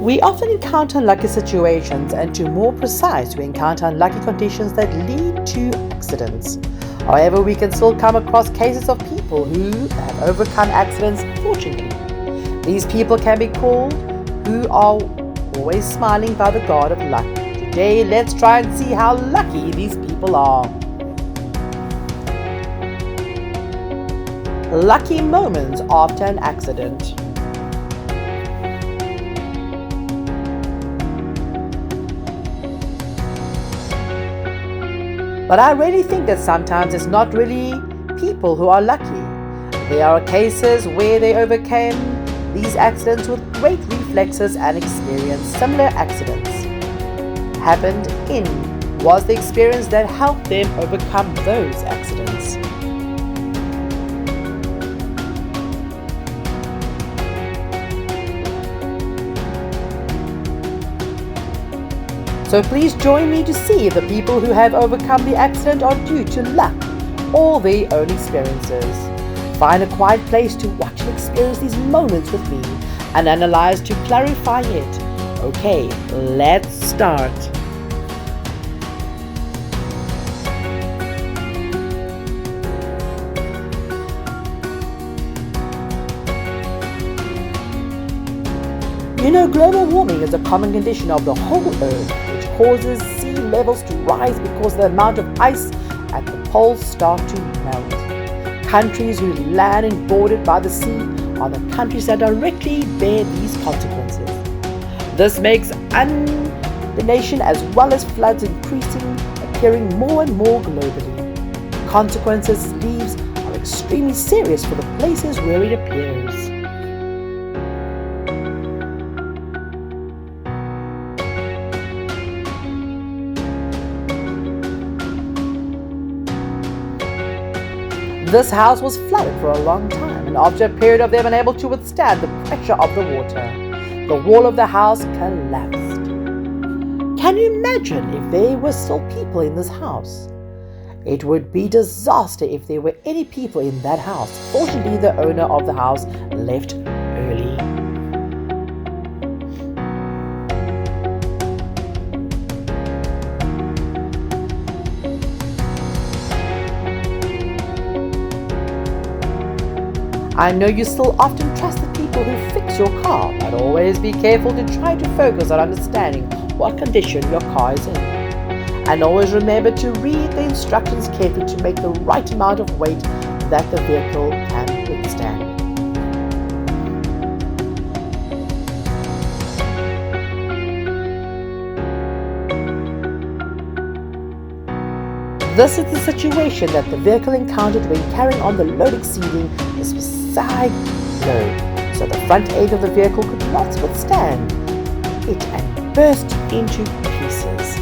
We often encounter unlucky situations, and to be more precise, we encounter unlucky conditions that lead to accidents. However, we can still come across cases of people who have overcome accidents fortunately. These people can be called who are always smiling by the god of luck. Today, let's try and see how lucky these people are. Lucky moments after an accident. But I really think that sometimes it's not really people who are lucky. There are cases where they overcame these accidents with great reflexes and experienced similar accidents. Happened in was the experience that helped them overcome those accidents. So please join me to see if the people who have overcome the accident are due to luck or their own experiences. Find a quiet place to watch and experience these moments with me and analyze to clarify it. Okay, let's start. Global warming is a common condition of the whole Earth, which causes sea levels to rise because the amount of ice at the poles start to melt. Countries whose land is bordered by the sea are the countries that directly bear these consequences. This makes inundation as well as floods increasing, appearing more and more globally. Consequences leaves are extremely serious for the places where it appears. This house was flooded for a long time, and after a period of them unable to withstand the pressure of the water, the wall of the house collapsed. Can you imagine if there were still people in this house? It would be disaster if there were any people in that house. Fortunately, the owner of the house left early. I know you still often trust the people who fix your car, but always be careful to try to focus on understanding what condition your car is in. And always remember to read the instructions carefully to make the right amount of weight that the vehicle can withstand. This is the situation that the vehicle encountered when carrying on the load exceeding the specified load, so the front end of the vehicle could not withstand it and burst into pieces.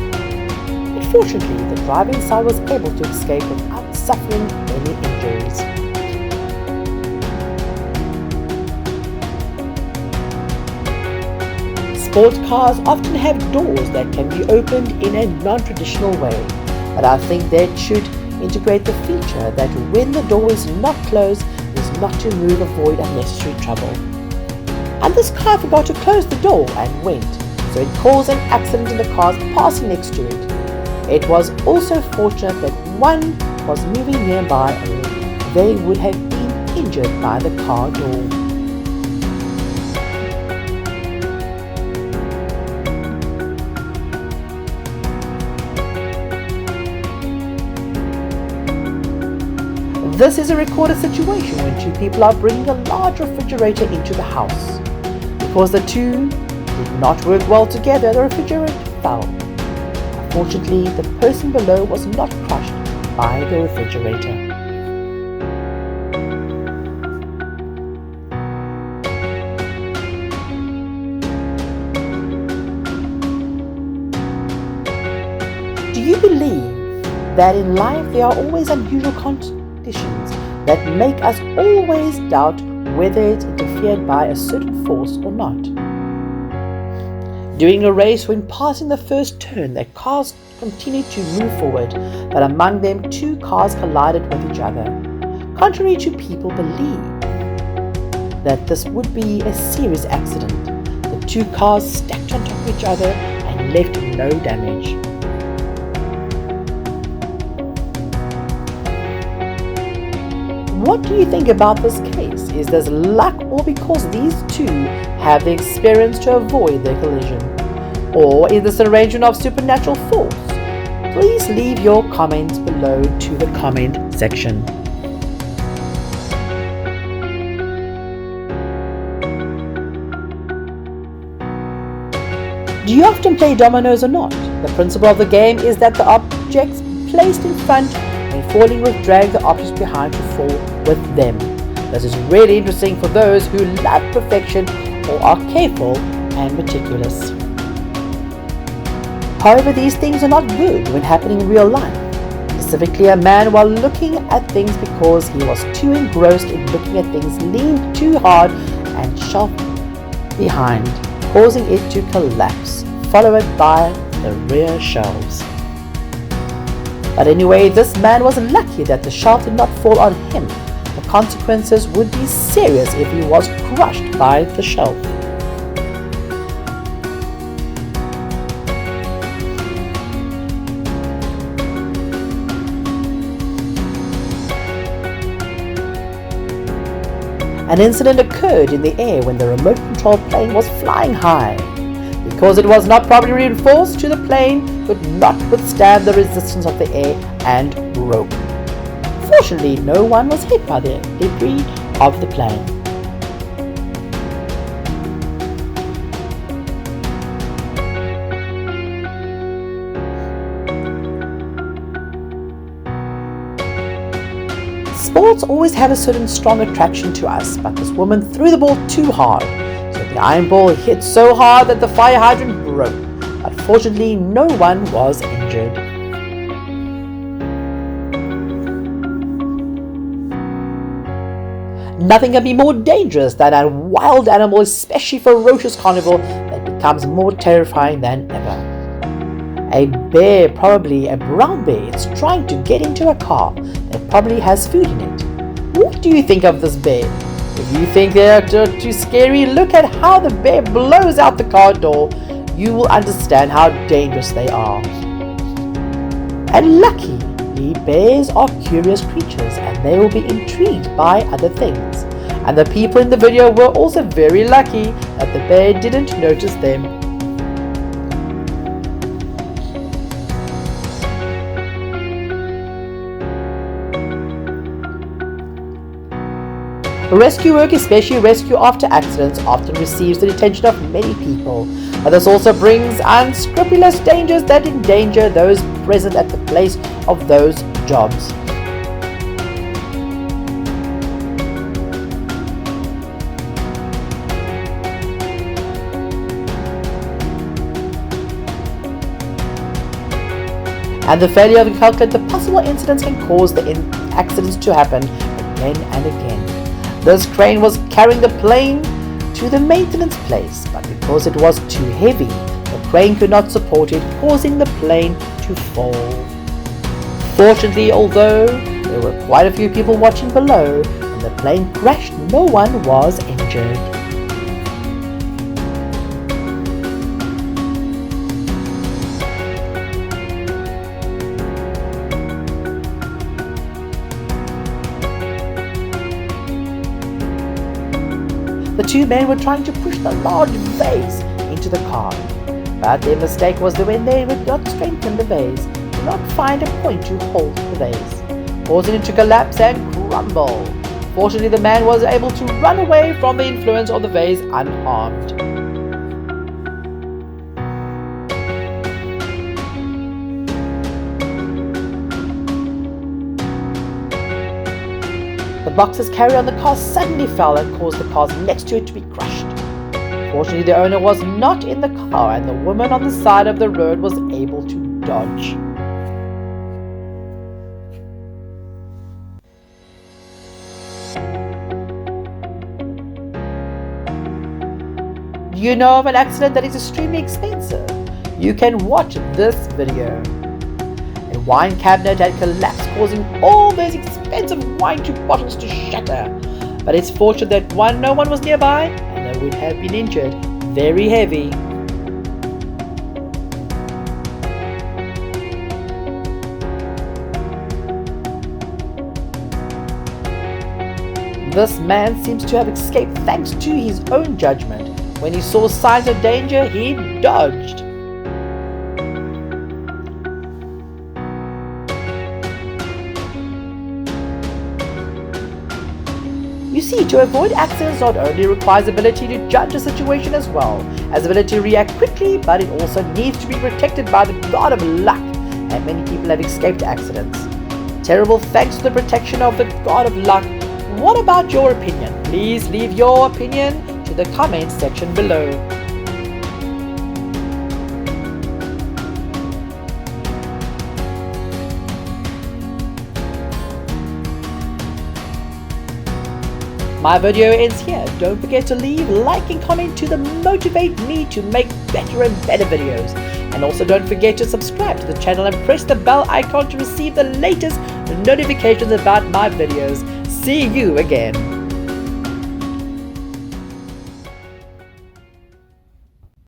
Unfortunately, the driver inside was able to escape without suffering any injuries. Sport cars often have doors that can be opened in a non-traditional way, but I think that should integrate the feature that when the door is not closed, is not to move, avoid unnecessary trouble. And this car forgot to close the door and went, so it caused an accident in the cars passing next to it. It was also fortunate that one was moving nearby or they would have been injured by the car door. This is a recorded situation when two people are bringing a large refrigerator into the house. Because the two did not work well together, the refrigerator fell. Unfortunately, the person below was not crushed by the refrigerator. Do you believe that in life there are always unusual conditions that make us always doubt whether it's interfered by a certain force or not? During a race, when passing the first turn, the cars continued to move forward, but among them, two cars collided with each other. Contrary to people believe that this would be a serious accident, the two cars stacked on top of each other and left no damage. What do you think about this case? Is this luck or because these two have the experience to avoid their collision? Or is this an arrangement of supernatural force? Please leave your comments below to the comment section. Do you often play dominoes or not? The principle of the game is that the objects placed in front when falling will drag the objects behind to fall with them. This is really interesting for those who love perfection or are careful and meticulous. However, these things are not good when happening in real life. Specifically, a man while looking at things because he was too engrossed in looking at things leaned too hard and shoved behind, causing it to collapse, followed by the rear shelves. But anyway, this man was lucky that the shelf did not fall on him. The consequences would be serious if he was crushed by the shelf. An incident occurred in the air when the remote control plane was flying high. Because it was not properly reinforced, the plane could not withstand the resistance of the air and broke. Fortunately, no one was hit by the debris of the plane. Sports always have a certain strong attraction to us, but this woman threw the ball too hard, so the iron ball hit so hard that the fire hydrant broke. But fortunately, no one was injured. Nothing can be more dangerous than a wild animal, especially ferocious carnivore that becomes more terrifying than ever. A bear, probably a brown bear, is trying to get into a car that probably has food in it. What do you think of this bear? If you think they are too scary, look at how the bear blows out the car door. You will understand how dangerous they are. And luckily, bears are curious creatures and they will be intrigued by other things. And the people in the video were also very lucky that the bear didn't notice them. Rescue work, especially rescue after accidents, often receives the attention of many people, but this also brings unscrupulous dangers that endanger those present at the place of those jobs. And the failure to calculate the possible incidents can cause the accidents to happen again and again. This crane was carrying the plane to the maintenance place, but because it was too heavy, the crane could not support it, causing the plane to fall. Fortunately, although there were quite a few people watching below, when the plane crashed, no one was injured. The two men were trying to push the large vase into the car, but their mistake was that when they would not strengthen the vase, did not find a point to hold the vase, causing it to collapse and crumble. Fortunately, the man was able to run away from the influence of the vase unharmed. The boxes carried on the car suddenly fell and caused the cars next to it to be crushed. Fortunately, the owner was not in the car and the woman on the side of the road was able to dodge. Do you know of an accident that is extremely expensive? You can watch this video. A wine cabinet had collapsed, causing all those expensive wine bottles to shatter. But it's fortunate that no one was nearby and they would have been injured very heavy. This man seems to have escaped thanks to his own judgment. When he saw signs of danger, he dodged. You see, to avoid accidents not only requires ability to judge a situation as well as ability to react quickly, but it also needs to be protected by the god of luck, and many people have escaped accidents. Terrible thanks to the protection of the god of luck. What about your opinion? Please leave your opinion to the comment section below. My video ends here. Don't forget to leave a like and comment to motivate me to make better and better videos. And also don't forget to subscribe to the channel and press the bell icon to receive the latest notifications about my videos. See you again.